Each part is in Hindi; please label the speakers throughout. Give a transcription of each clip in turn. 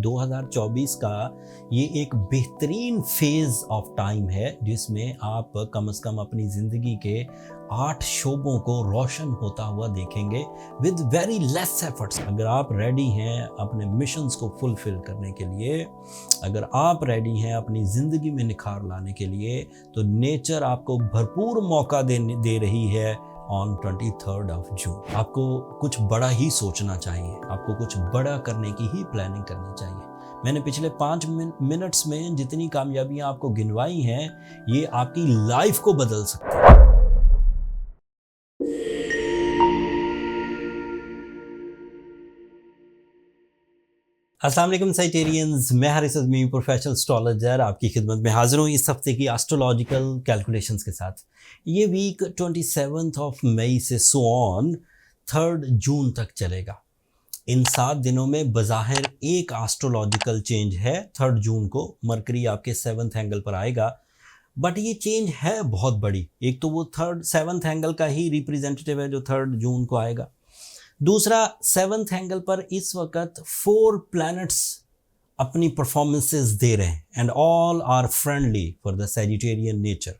Speaker 1: 2024 का ये एक बेहतरीन फेज़ ऑफ टाइम है जिसमें आप कम से कम अपनी ज़िंदगी के 8 शोबों को रोशन होता हुआ देखेंगे विद वेरी लेस एफर्ट्स। अगर आप रेडी हैं अपने मिशंस को फुलफिल करने के लिए, अगर आप रेडी हैं अपनी ज़िंदगी में निखार लाने के लिए, तो नेचर आपको भरपूर मौका दे रही है ऑन 23rd ऑफ जून। आपको कुछ बड़ा ही सोचना चाहिए, आपको कुछ बड़ा करने की ही प्लानिंग करनी चाहिए। मैंने पिछले 5 मिनट्स में जितनी कामयाबियां आपको गिनवाई हैं, ये आपकी लाइफ को बदल सकती है। अस्सलाम वालेकुम साइटेरियंस, मैं हारिस अज़मी प्रोफेशनल एस्ट्रोलॉजर आपकी खिदमत में हाजिर हूँ इस हफ्ते की एस्ट्रोलॉजिकल कैलकुलेशंस के साथ। ये वीक 27 ऑफ मई से सो ऑन 3rd जून तक चलेगा। इन 7 दिनों में बज़ाहिर एक एस्ट्रोलॉजिकल चेंज है। 3rd जून को मरकरी आपके 7th एंगल पर आएगा, बट ये चेंज है बहुत बड़ी। एक तो वो 7th एंगल का ही रिप्रेजेंटेटिव है जो 3rd जून को आएगा। दूसरा, 7th एंगल पर इस वक्त 4 प्लैनेट्स अपनी परफॉर्मेंसेस दे रहे हैं and all are friendly for the Sagittarian nature.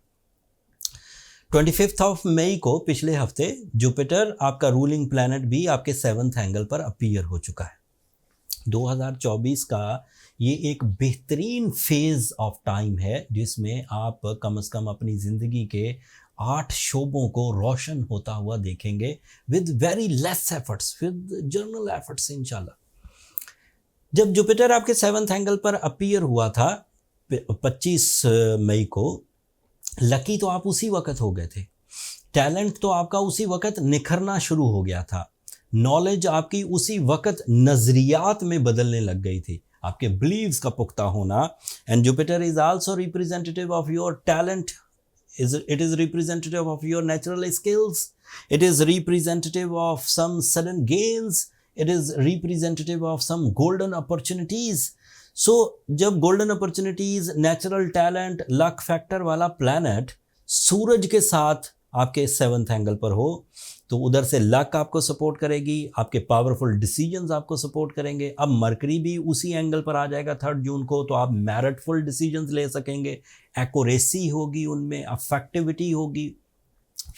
Speaker 1: 25 of May को पिछले हफ्ते जुपिटर आपका रूलिंग प्लैनेट भी आपके 7th एंगल पर अपीयर हो चुका है। 2024 का ये एक बेहतरीन फेज़ ऑफ टाइम है जिसमें आप कम से कम अपनी ज़िंदगी के 8 शोबों को रोशन होता हुआ देखेंगे with very less efforts, with journal efforts इंशाल्लाह। जब जुपिटर आपके 7th एंगल पर अपीयर हुआ था 25 मई को, लकी तो आप उसी वक्त हो गए थे, टैलेंट तो आपका उसी वक्त निखरना शुरू हो गया था, नॉलेज आपकी उसी वक्त नज़रियात में बदलने लग गई थी, आपके बिलीव्स का पुख्ता होना। And Jupiter is also representative of your talent, it is representative of your natural skills, it is representative of some sudden gains, it is representative of some golden opportunities. So जब golden opportunities, natural talent, luck factor वाला planet सूरज के साथ आपके 7th एंगल पर हो, तो उधर से लक आपको सपोर्ट करेगी, आपके पावरफुल डिसीजंस आपको सपोर्ट करेंगे। अब मरकरी भी उसी एंगल पर आ जाएगा 3rd जून को, तो आप मेरिटफुल डिसीजंस ले सकेंगे, एक्यूरेसी होगी उनमें, अफेक्टिविटी होगी,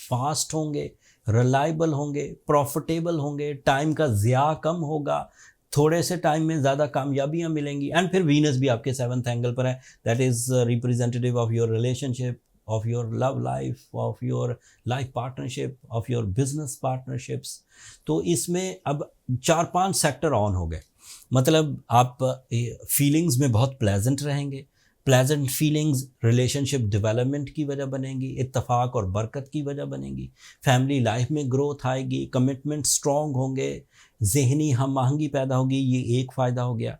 Speaker 1: फास्ट होंगे, रिलायबल होंगे, प्रॉफिटेबल होंगे, टाइम का ज़िया कम होगा, थोड़े से टाइम में ज़्यादा कामयाबियाँ मिलेंगी। एंड फिर वीनस भी आपके 7th एंगल पर है, that is representative of your relationship, of your love life, of your life partnership, of your business partnerships। तो इसमें अब 4-5 सेक्टर ऑन हो गए, मतलब आप फीलिंग्स में बहुत प्लेजेंट रहेंगे, प्लेजेंट फीलिंग्स रिलेशनशिप डेवलपमेंट की वजह बनेंगी, इत्तफाक और बरकत की वजह बनेंगी, फैमिली लाइफ में ग्रोथ आएगी, कमिटमेंट स्ट्रॉन्ग होंगे, ज़हनी हम आहंगी पैदा होगी, ये एक फ़ायदा हो गया।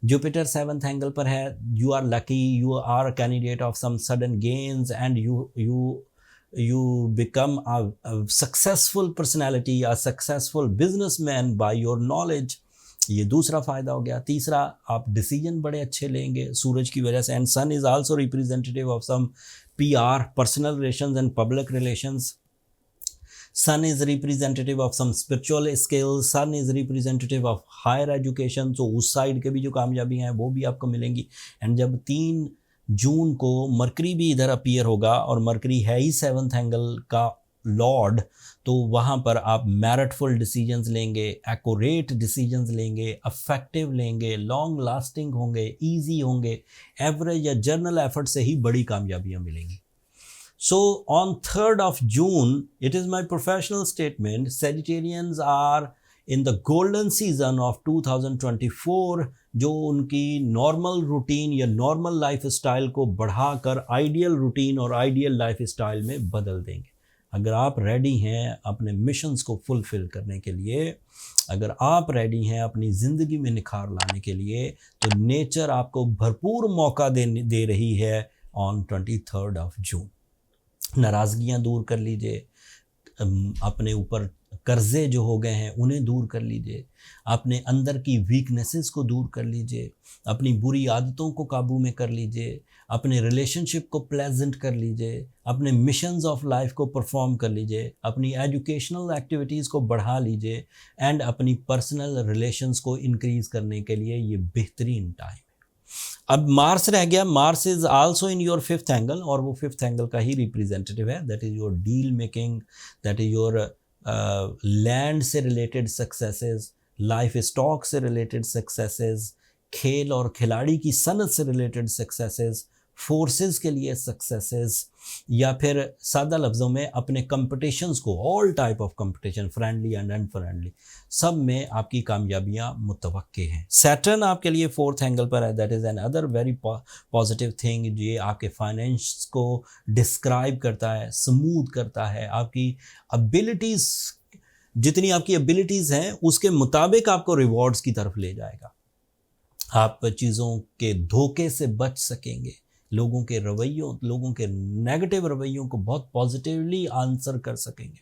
Speaker 1: जुपिटर 7th एंगल पर है, you are lucky, you are a candidate of some sudden gains and you become a successful personality, a successful businessman by your knowledge। ये दूसरा फ़ायदा हो गया। तीसरा, आप डिसीजन बड़े अच्छे लेंगे सूरज की वजह से। And sun is also representative of some PR, personal relations and public relations. Sun is representative of some spiritual skills, Sun is representative of higher education, तो उस साइड के भी जो कामयाबियाँ हैं वो भी आपको मिलेंगी। एंड जब 3 जून को मरकरी भी इधर अपीयर होगा, और मरकरी है ही 7th एंगल का लॉर्ड, तो वहाँ पर आप मेरिटफुल डिसीजंस लेंगे, एक्यूरेट डिसीजंस लेंगे, अफेक्टिव लेंगे, लॉन्ग लास्टिंग होंगे, ईजी होंगे, एवरेज या जर्नल एफर्ट से ही बड़ी कामयाबियाँ मिलेंगी। So on 3rd of June, it is my professional statement, Sagittarians are in the golden season of 2024, जो उनकी नॉर्मल रूटीन या नॉर्मल लाइफ स्टाइल को बढ़ाकर आइडियल रूटीन और आइडियल लाइफ स्टाइल में बदल देंगे। अगर आप रेडी हैं अपने मिशंस को फुलफ़िल करने के लिए, अगर आप रेडी हैं अपनी ज़िंदगी में निखार लाने के लिए, तो नेचर आपको भरपूर मौका दे रही है ऑन 23rd of June। नाराज़गियाँ दूर कर लीजिए, अपने ऊपर कर्जे जो हो गए हैं उन्हें दूर कर लीजिए, अपने अंदर की वीकनेसेस को दूर कर लीजिए, अपनी बुरी आदतों को काबू में कर लीजिए, अपने रिलेशनशिप को प्लेजेंट कर लीजिए, अपने मिशंस ऑफ लाइफ को परफॉर्म कर लीजिए, अपनी एजुकेशनल एक्टिविटीज़ को बढ़ा लीजिए एंड अपनी पर्सनल रिलेशंस को इंक्रीज़ करने के लिए ये बेहतरीन टाइम है। अब मार्स रह गया, Mars is also in your fifth angle, और वो फिफ्थ एंगल का ही रिप्रेजेंटेटिव है। That is your deal making, that is your land से रिलेटेड सक्सेसेस, लाइफ स्टॉक से रिलेटेड सक्सेसेस, खेल और खिलाड़ी की सनत से रिलेटेड सक्सेसेस, फोर्सेस के लिए सक्सेसेस, या फिर सादा लफ्ज़ों में अपने कंपटीशंस को, all type of competition, friendly and unfriendly, सब में आपकी कामयाबियां मुतवक्के हैं। सैटर्न आपके लिए फोर्थ एंगल पर है, that is an other very positive thing. ये आपके फाइनेंस को डिस्क्राइब करता है, स्मूथ करता है, आपकी एबिलिटीज़, जितनी आपकी एबिलिटीज़ हैं उसके मुताबिक आपको रिवॉर्ड्स की तरफ ले जाएगा। आप चीज़ों के धोखे से बच सकेंगे, लोगों के रवैयों, लोगों के नेगेटिव रवैयों को बहुत पॉजिटिवली आंसर कर सकेंगे।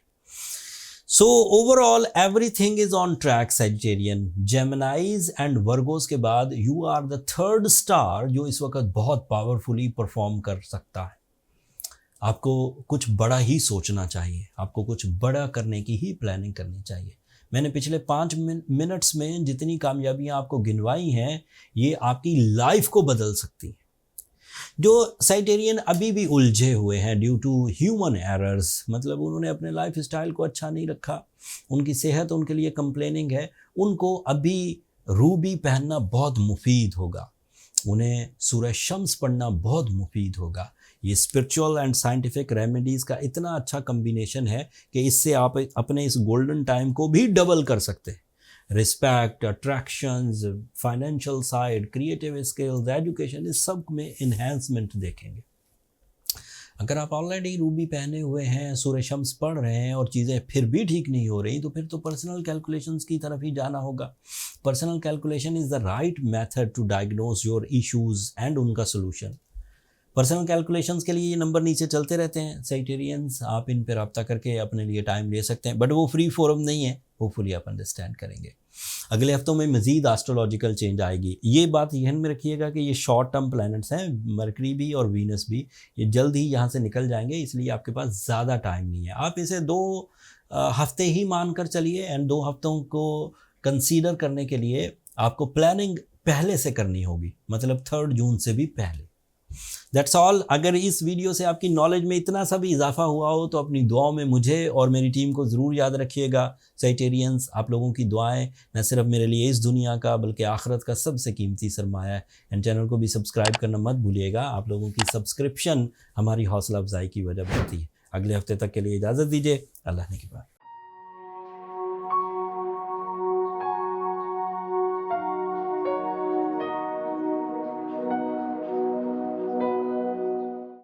Speaker 1: So overall everything is on track Sagittarian. Geminis and Virgos के बाद you are the third star जो इस वक्त बहुत पावरफुली परफॉर्म कर सकता है। आपको कुछ बड़ा ही सोचना चाहिए, आपको कुछ बड़ा करने की ही प्लानिंग करनी चाहिए। मैंने पिछले 5 मिनट्स में जितनी कामयाबियां आपको गिनवाई हैं, ये आपकी लाइफ को बदल सकती हैं। जो साइटेरियन अभी भी उलझे हुए हैं ड्यू टू ह्यूमन एरर्स, मतलब उन्होंने अपने लाइफ स्टाइल को अच्छा नहीं रखा, उनकी सेहत उनके लिए कंप्लेनिंग है, उनको अभी रूबी पहनना बहुत मुफीद होगा, उन्हें सूरह शम्स पढ़ना बहुत मुफीद होगा। ये स्पिरिचुअल एंड साइंटिफिक रेमेडीज़ का इतना अच्छा कम्बिनेशन है कि इससे आप अपने इस गोल्डन टाइम को भी डबल कर सकते हैं। Respect, attractions, financial side, creative skills, education, इस सब में इन्हेंसमेंट देखेंगे। अगर आप ऑलरेडी रूबी पहने हुए हैं, सूरह शम्स पढ़ रहे हैं और चीज़ें फिर भी ठीक नहीं हो रही, तो फिर तो पर्सनल कैलकुलेशंस की तरफ ही जाना होगा। Personal calculation is the right method to diagnose your issues and उनका सोल्यूशन। पर्सनल कैलकुलेशंस के लिए ये नंबर नीचे चलते रहते हैं सैजिटेरियंस, आप इन पर रब्ता करके अपने लिए टाइम ले सकते हैं, बट वो फ्री फोरम नहीं है, होपफुली आप अंडरस्टैंड करेंगे। अगले हफ्तों में मज़ीद एस्ट्रोलॉजिकल चेंज आएगी। ये बात ध्यान में रखिएगा कि ये शॉर्ट टर्म प्लैनेट्स हैं, मरकरी भी और वीनस भी, ये जल्द ही यहाँ से निकल जाएंगे, इसलिए आपके पास ज़्यादा टाइम नहीं है। आप इसे 2 हफ्ते ही मान कर चलिए, एंड 2 हफ्तों को कंसीडर करने के लिए आपको प्लानिंग पहले से करनी होगी, मतलब 3 जून से भी पहले। That's all. अगर इस वीडियो से आपकी नॉलेज में इतना सा भी इजाफा हुआ हो तो अपनी दुआओं में मुझे और मेरी टीम को ज़रूर याद रखिएगा। सैजिटेरियंस, आप लोगों की दुआएं न सिर्फ मेरे लिए इस दुनिया का बल्कि आखिरत का सबसे कीमती सरमाया है। एंड चैनल को भी सब्सक्राइब करना मत भूलिएगा, आप लोगों की सब्सक्रिप्शन हमारी हौसला अफजाई की वजह बनती है। अगले हफ्ते तक के लिए इजाज़त दीजिए। अल्लाह ने की बात।